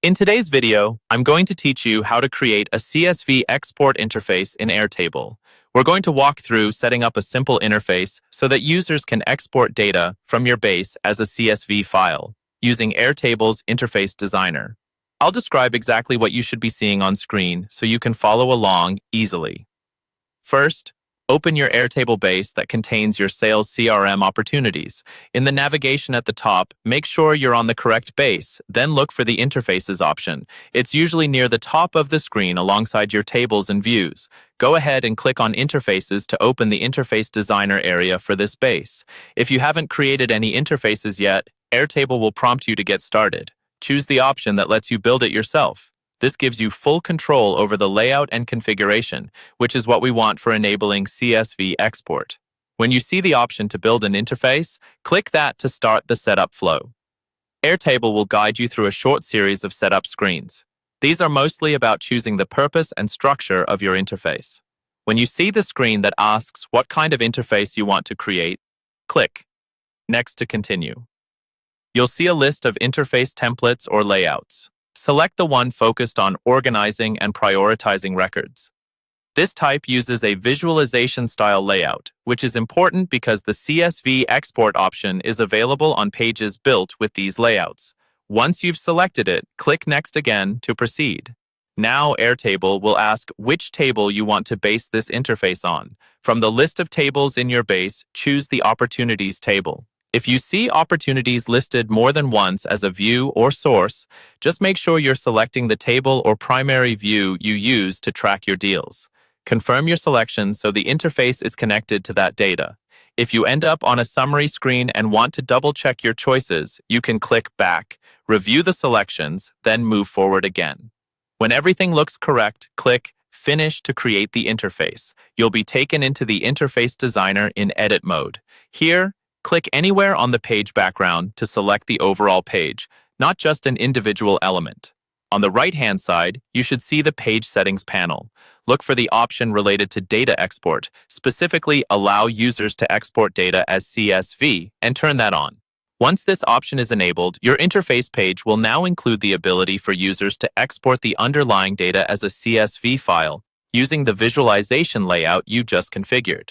In today's video, I'm going to teach you how to create a CSV export interface in Airtable. We're going to walk through setting up a simple interface so that users can export data from your base as a CSV file using Airtable's Interface Designer. I'll describe exactly what you should be seeing on screen so you can follow along easily. First, open your Airtable base that contains your sales CRM opportunities. In the navigation at the top, make sure you're on the correct base, then look for the Interfaces option. It's usually near the top of the screen alongside your tables and views. Go ahead and click on Interfaces to open the Interface Designer area for this base. If you haven't created any interfaces yet, Airtable will prompt you to get started. Choose the option that lets you build it yourself. This gives you full control over the layout and configuration, which is what we want for enabling CSV export. When you see the option to build an interface, click that to start the setup flow. Airtable will guide you through a short series of setup screens. These are mostly about choosing the purpose and structure of your interface. When you see the screen that asks what kind of interface you want to create, click Next to continue. You'll see a list of interface templates or layouts. Select the one focused on organizing and prioritizing records. This type uses a visualization style layout, which is important because the CSV export option is available on pages built with these layouts. Once you've selected it, click Next again to proceed. Now Airtable will ask which table you want to base this interface on. From the list of tables in your base, choose the Opportunities table. If you see opportunities listed more than once as a view or source, just make sure you're selecting the table or primary view you use to track your deals. Confirm your selection so the interface is connected to that data. If you end up on a summary screen and want to double-check your choices, you can click Back, review the selections, then move forward again. When everything looks correct, click Finish to create the interface. You'll be taken into the Interface Designer in edit mode. Here, click anywhere on the page background to select the overall page, not just an individual element. On the right-hand side, you should see the Page Settings panel. Look for the option related to data export, specifically allow users to export data as CSV, and turn that on. Once this option is enabled, your interface page will now include the ability for users to export the underlying data as a CSV file using the visualization layout you just configured.